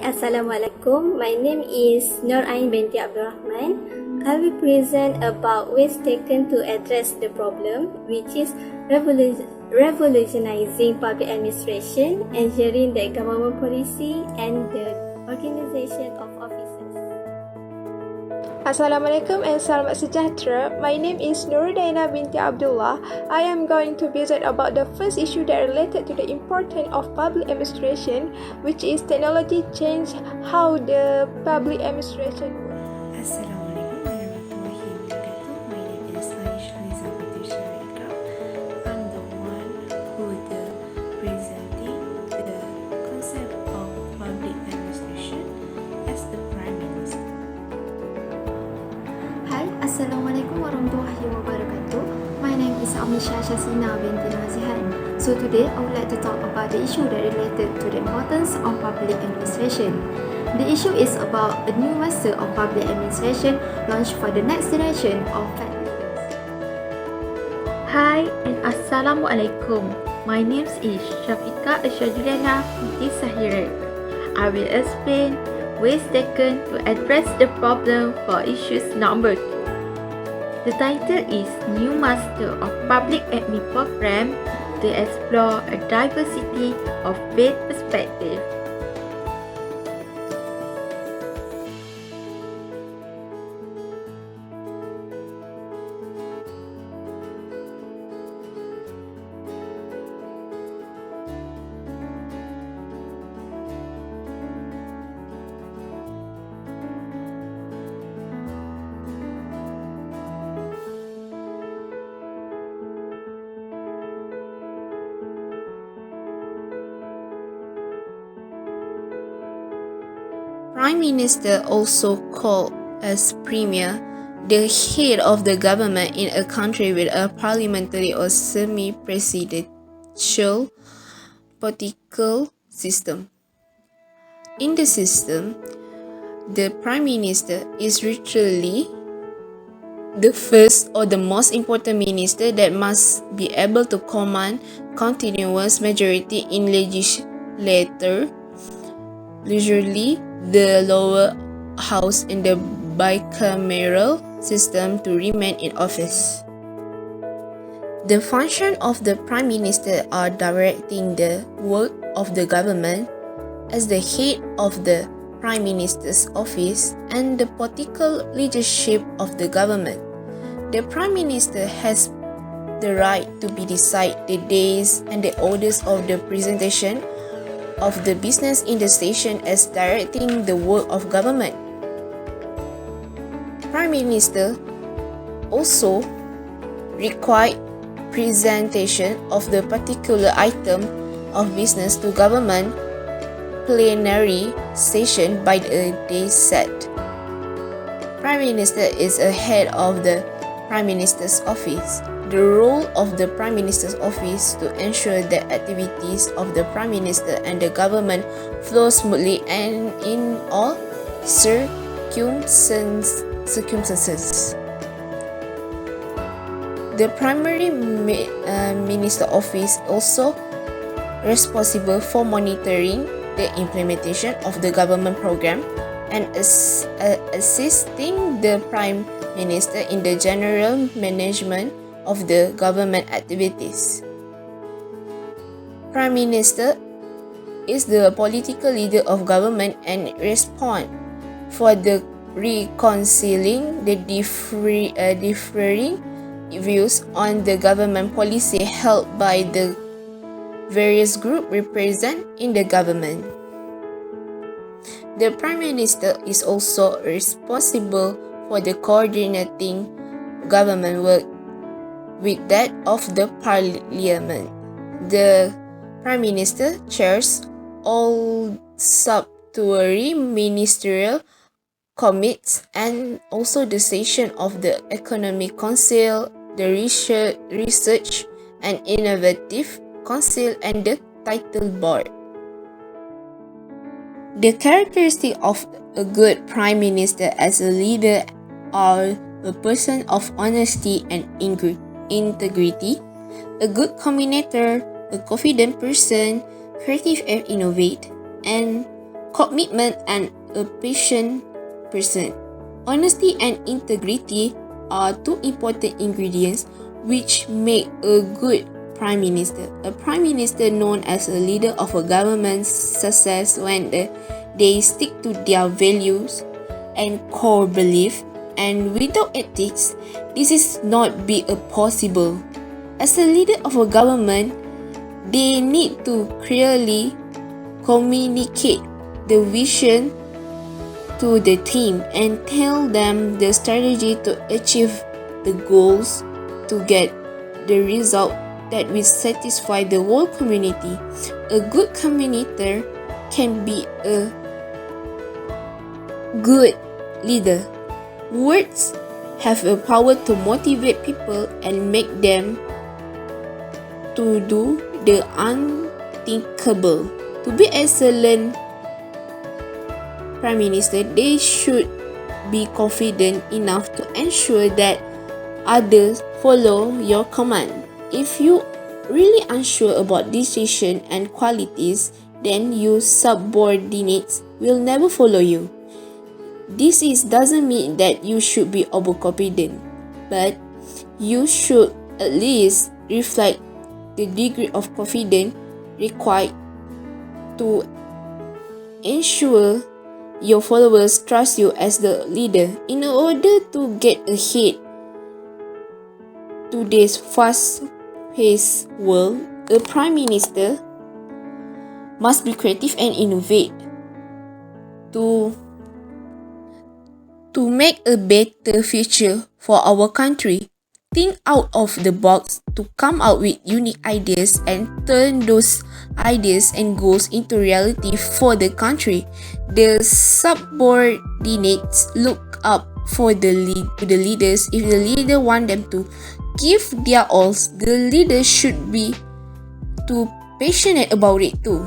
Assalamualaikum. My name is Nur Ain binti Abdul Rahman. I will present about ways taken to address the problem, which is revolutionizing public administration, ensuring the government policy and the organization of officers. Assalamualaikum and selamat sejahtera. My name is Nurudaina binti Abdullah. I am going to present about the first issue that related to the importance of public administration, which is technology change how the public administration works. Assalamualaikum warahmatullahi wabarakatuh. My name is Aisha Liza Patricia Rika. I'm the one who the presenting the concept of public administration as the Prime Minister. Hai, Assalamualaikum warahmatullahi wabarakatuh. My name is Amisha Shasina binti Nazihan. So today I would like to talk about the issue that related to the importance of public administration. The issue is about a new master of public administration launched for the next generation of federal. Hi and Assalamualaikum. My name is Syafiqah Ashadulana binti Sahira. I will explain ways taken to address the problem for issues number 2. The title is New Master of Public Admin Program to explore a diversity of faith perspective. Prime Minister, also called as Premier, the head of the government in a country with a parliamentary or semi-presidential political system. In the system, the Prime Minister is literally the first or the most important minister that must be able to command continuous majority in legislature, usually the lower house in the bicameral system, to remain in office. The function of the Prime Minister are directing the work of the government as the head of the Prime Minister's office and the political leadership of the government. The Prime Minister has the right to decide the days and the orders of the presentation of the business in the station as directing the work of government. Prime Minister also required presentation of the particular item of business to government plenary session by the day set. Prime Minister is a head of the Prime Minister's office. The role of the Prime Minister's office to ensure that activities of the Prime Minister and the government flow smoothly and in all circumstances. The Primary Minister office also responsible for monitoring the implementation of the government program and assisting the Prime Minister in the general management of the government activities. Prime Minister is the political leader of government and respond for the reconciling the differing views on the government policy held by the various groups represented in the government. The Prime Minister is also responsible for the coordinating government work with that of the Parliament. The Prime Minister chairs all statutory ministerial committees and also the session of the Economic Council, the Research and Innovative Council and the Title Board. The characteristics of a good Prime Minister as a leader are a person of honesty and integrity, a good communicator, a confident person, creative and innovate, and commitment, and a patient person. Honesty and integrity are two important ingredients which make a good Prime Minister. A Prime Minister known as a leader of a government's success when they stick to their values and core belief, and without ethics, this is not be a possible. As a leader of a government, they need to clearly communicate the vision to the team and tell them the strategy to achieve the goals to get the result that will satisfy the whole community. A good communicator can be a good leader. Words have a power to motivate people and make them to do the unthinkable. To be excellent Prime Minister, they should be confident enough to ensure that others follow your command. If you really unsure about decision and qualities, then your subordinates will never follow you. This doesn't mean that you should be overconfident, but you should at least reflect the degree of confidence required to ensure your followers trust you as the leader. In order to get ahead today's fast-paced world, a Prime Minister must be creative and innovate to make a better future for our country. Think out of the box to come out with unique ideas and turn those ideas and goals into reality for the country. The subordinates look up for the leaders. If the leader want them to give their all, the leader should be too passionate about it too.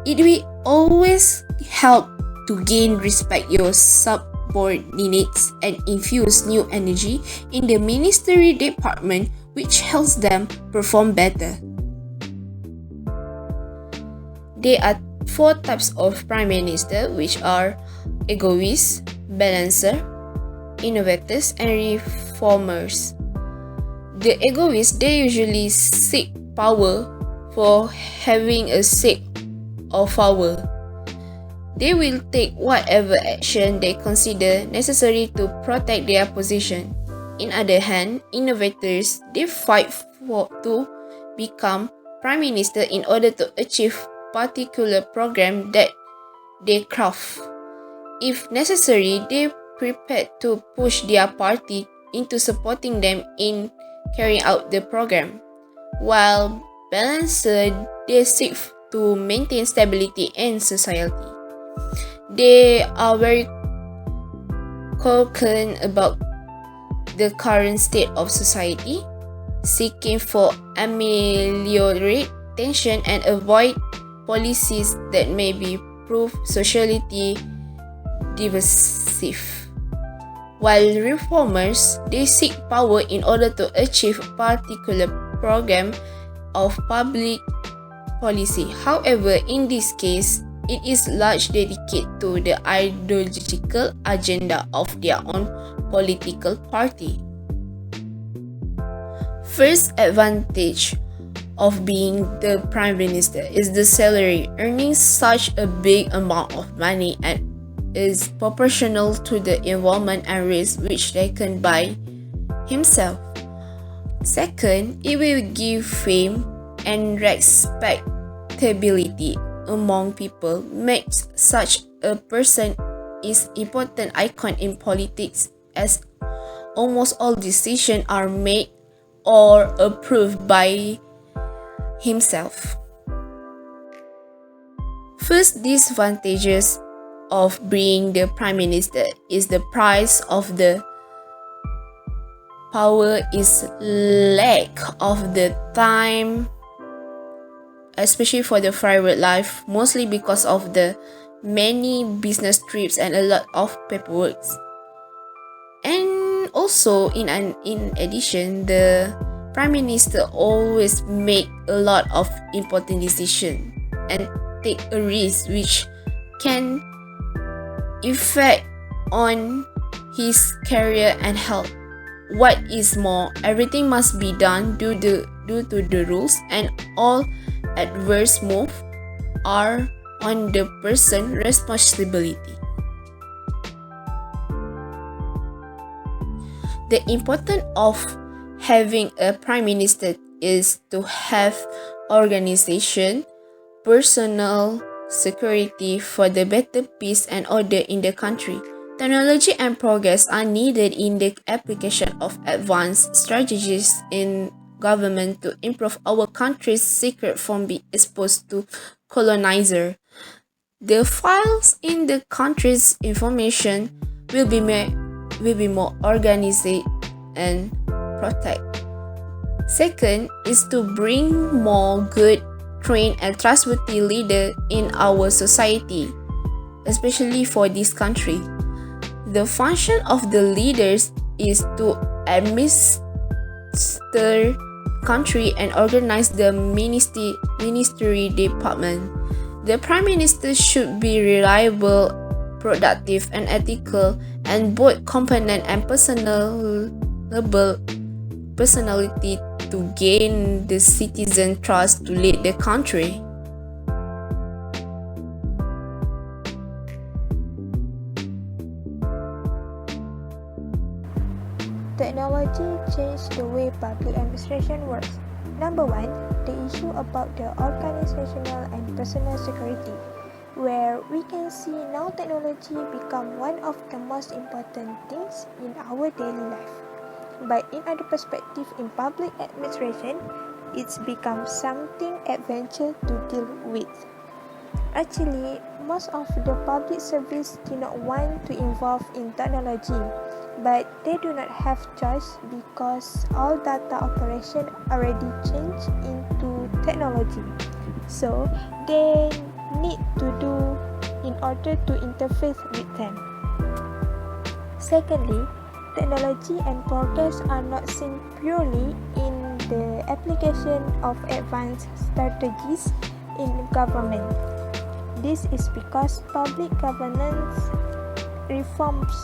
It will always help to gain respect your subordinates and infuse new energy in the ministry department, which helps them perform better. There are 4 types of Prime Minister, which are egoists, balancer, innovators, and reformers. The egoists, they usually seek power for having a sake of power. They will take whatever action they consider necessary to protect their position. In other hand, innovators, they fight to become Prime Minister in order to achieve particular program that they craft. If necessary, they prepare to push their party into supporting them in carrying out the program. While balancer, they seek to maintain stability in society. They are very concerned about the current state of society, seeking for ameliorate tension and avoid policies that may be prove socially divisive. While reformers, they seek power in order to achieve a particular program of public policy. However, in this case, it is largely dedicated to the ideological agenda of their own political party. First advantage of being the Prime Minister is the salary. Earning such a big amount of money and is proportional to the involvement and risk which taken by himself. Second, it will give fame and respectability among people, makes such a person is important icon in politics, as almost all decisions are made or approved by himself. First disadvantages of being the Prime Minister is the price of the power is lack of the time, especially for the private life, mostly because of the many business trips and a lot of paperwork. And also, in addition, the Prime Minister always make a lot of important decisions and take a risk which can effect on his career and health. What is more, everything must be done due to the rules, and all adverse moves are on the person's responsibility. The importance of having a prime minister is to have organization, personal security for the better peace and order in the country. Technology and progress are needed in the application of advanced strategies in government to improve our country's secret from being exposed to colonizer. The files in the country's information will be more organized and protected. Second is to bring more good, trained and trustworthy leaders in our society, especially for this country. The function of the leaders is to administer country and organize the ministry department. The prime minister should be reliable, productive and ethical, and both competent and personality to gain the citizen trust to lead the country. Technology changed the way public administration works. Number 1, the issue about the organizational and personal security, where we can see now technology become one of the most important things in our daily life. But in other perspective, in public administration, it's become something adventure to deal with. Actually, most of the public service do not want to involve in technology, but they do not have choice because all data operation already changed into technology. So they need to do in order to interface with them. Secondly, technology and progress are not seen purely in the application of advanced strategies in government. This is because public governance reforms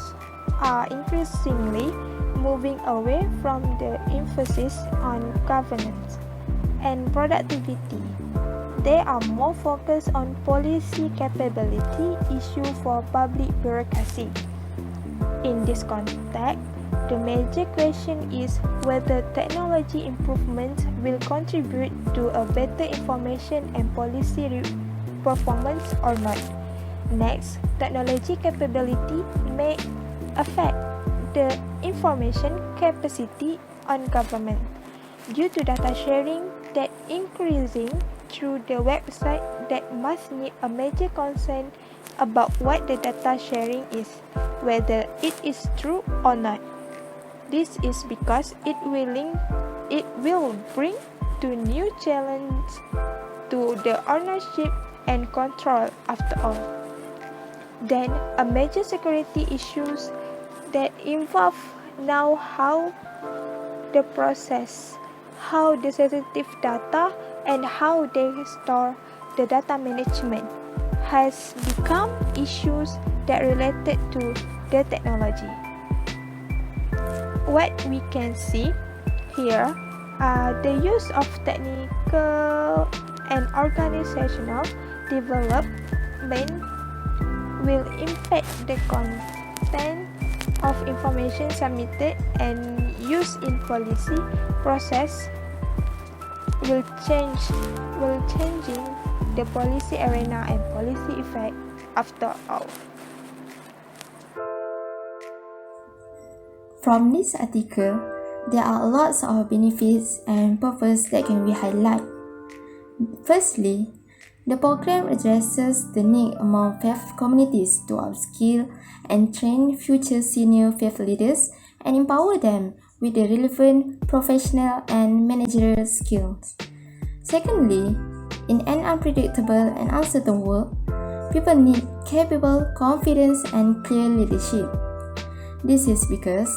are increasingly moving away from the emphasis on governance and productivity. They are more focused on policy capability issue for public bureaucracy. In this context, the major question is whether technology improvements will contribute to a better information and policy performance or not. Next, technology capability may affect the information capacity on government due to data sharing that increasing through the website that must need a major concern about what the data sharing is, whether it is true or not. This is because it will bring to new challenge to the ownership and control after all. Then a major security issues that involve now how the process, how the sensitive data and how they store the data management has become issues that related to the technology. What we can see here are the use of technical and organizational development will impact the content of information submitted and used in policy process will changing the policy arena and policy effect after all. From this article, there are lots of benefits and purpose that can be highlighted. Firstly, the program addresses the need among faith communities to upskill and train future senior faith leaders and empower them with the relevant professional and managerial skills. Secondly, in an unpredictable and uncertain world, people need capable, confident, and clear leadership. This is because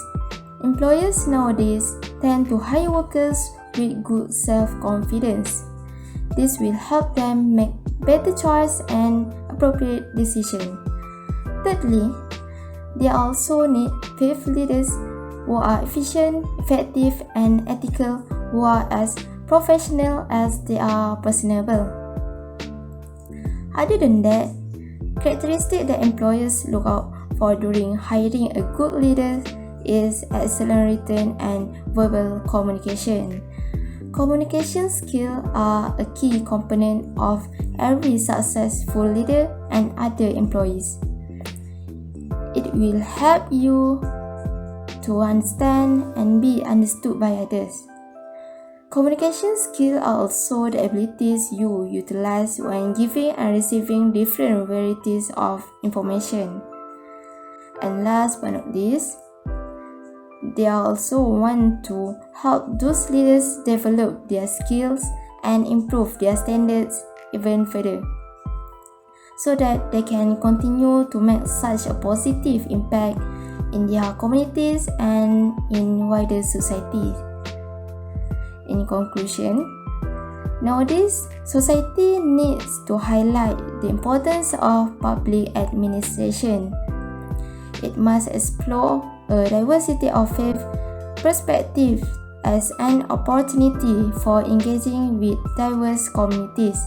employers nowadays tend to hire workers with good self-confidence. This will help them make better choice and appropriate decision. Thirdly, they also need faith leaders who are efficient, effective, and ethical, who are as professional as they are personable. Other than that, characteristics that employers look out for during hiring a good leader is excellent written and verbal communication. Communication skills are a key component of every successful leader and other employees. It will help you to understand and be understood by others. Communication skills are also the abilities you utilize when giving and receiving different varieties of information. And last but not least, they also want to help those leaders develop their skills and improve their standards even further, so that they can continue to make such a positive impact in their communities and in wider society. In conclusion, nowadays, society needs to highlight the importance of public administration. It must explore a diversity of faith perspectives as an opportunity for engaging with diverse communities.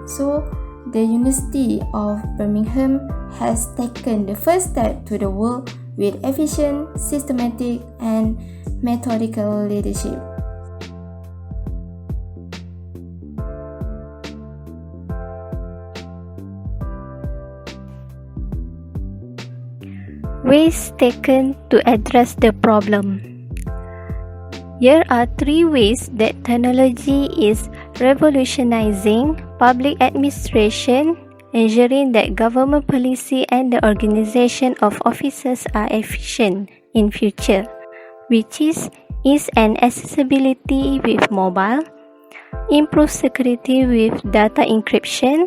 So, the University of Birmingham has taken the first step to the world with efficient, systematic, and methodical leadership. Ways taken to address the problem. Here are 3 ways that technology is revolutionizing public administration, ensuring that government policy and the organization of officers are efficient in future, which is ease and accessibility with mobile, improved security with data encryption,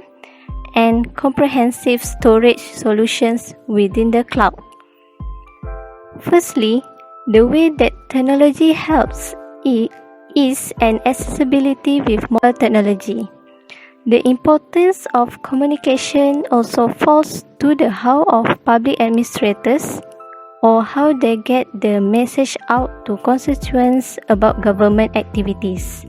and comprehensive storage solutions within the cloud. Firstly, the way that technology helps is an accessibility with mobile technology. The importance of communication also falls to the how of public administrators, or how they get the message out to constituents about government activities.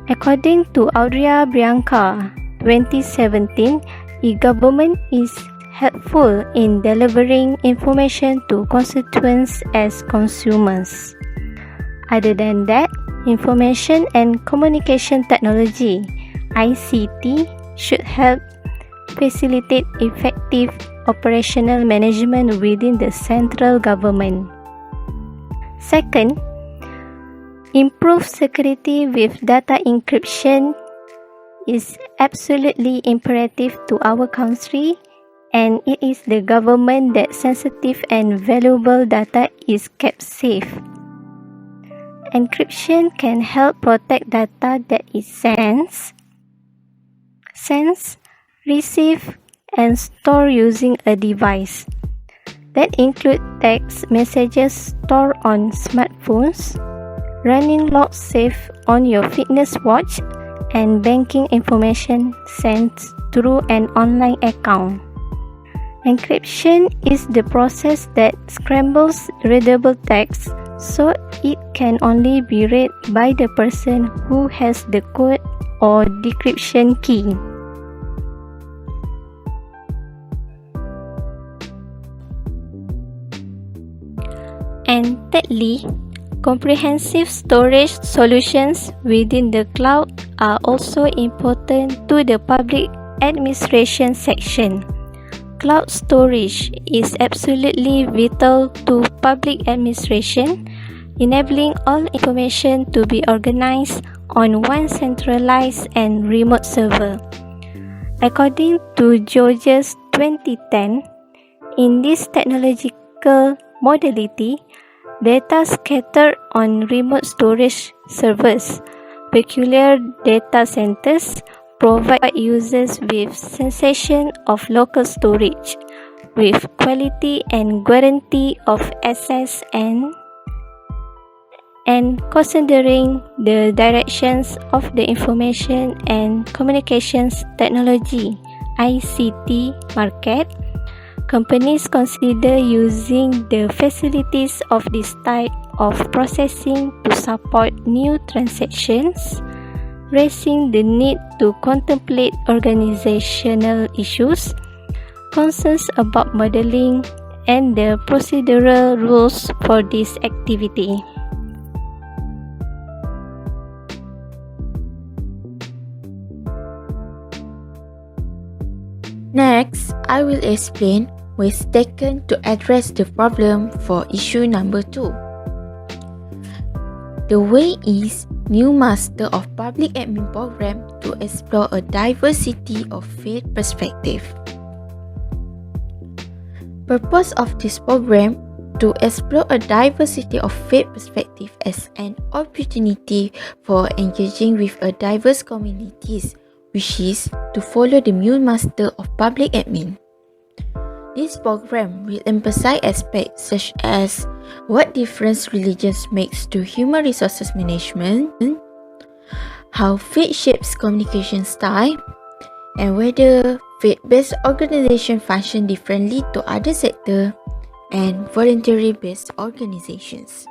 According to Audria Bianca, 2017, e-government is helpful in delivering information to constituents as consumers. Other than that, information and communication technology (ICT) should help facilitate effective operational management within the central government. Second, improve security with data encryption is absolutely imperative to our country, and it is the government that sensitive and valuable data is kept safe. Encryption can help protect data that is sent, received, and stored using a device. That include text messages stored on smartphones, running logs saved on your fitness watch, and banking information sent through an online account. Encryption is the process that scrambles readable text so it can only be read by the person who has the code or decryption key. And thirdly, comprehensive storage solutions within the cloud are also important to the public administration section. Cloud storage is absolutely vital to public administration, enabling all information to be organized on one centralized and remote server. According to George's 2010, in this technological modality, data scattered on remote storage servers, peculiar data centers, provide users with sensation of local storage, with quality and guarantee of access and considering the directions of the information and communications technology (ICT) market. Companies consider using the facilities of this type of processing to support new transactions, raising the need to contemplate organizational issues, concerns about modeling, and the procedural rules for this activity. Next, I will explain ways taken to address the problem for issue number 2. The way is new Master of Public Admin program to explore a diversity of faith perspective. Purpose of this program to explore a diversity of faith perspective as an opportunity for engaging with a diverse communities, which is to follow the new Master of Public Admin. This program will emphasize aspects such as what difference religions makes to human resources management, how faith shapes communication style, and whether faith-based organizations function differently to other sectors and voluntary-based organizations.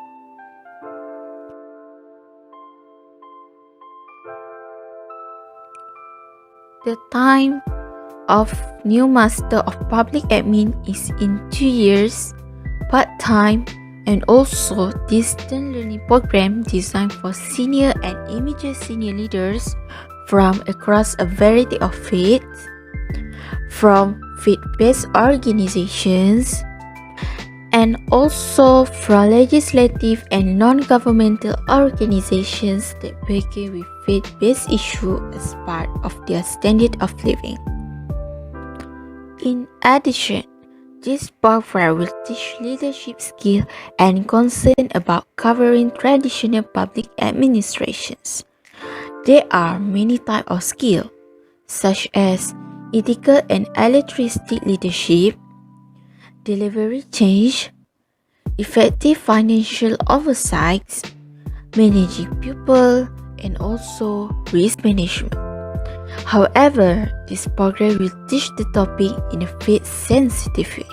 The time of new Master of Public Admin is in 2 years, part-time, and also distant learning program designed for senior and immediate senior leaders from across a variety of faiths, from faith-based organizations, and also from legislative and non-governmental organizations that begin with faith-based issues as part of their standard of living. In addition, this program will teach leadership skills and concern about covering traditional public administrations. There are many types of skills, such as ethical and altruistic leadership, delivery change, effective financial oversight, managing people, and also risk management. However, this program will teach the topic in a faith-sensitive way.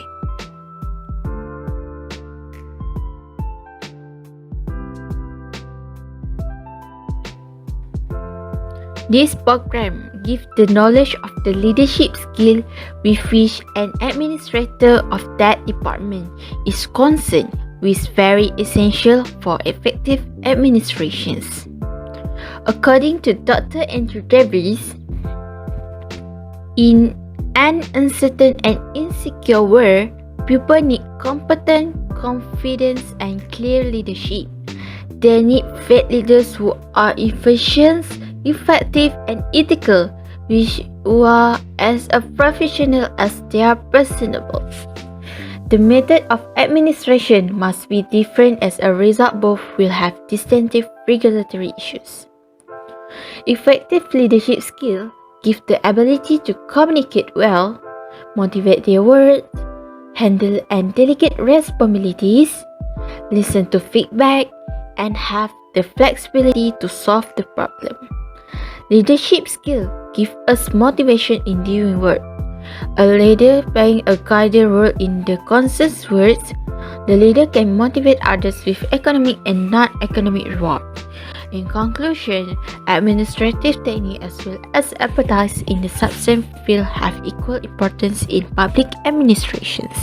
This program gives the knowledge of the leadership skill with which an administrator of that department is concerned, which is very essential for effective administrations. According to Dr. Andrew Davies, in an uncertain and insecure world, people need competent, confident, and clear leadership. They need faith leaders who are efficient, effective, and ethical, which are as a professional as they are personable. The method of administration must be different, as a result both will have distinctive regulatory issues. Effective leadership skills give the ability to communicate well, motivate their words, handle and delegate responsibilities, listen to feedback, and have the flexibility to solve the problem. Leadership skills give us motivation in doing work. A leader playing a guiding role in the conscious words, the leader can motivate others with economic and non-economic reward. In conclusion, administrative technique as well as expertise in the substance field have equal importance in public administrations.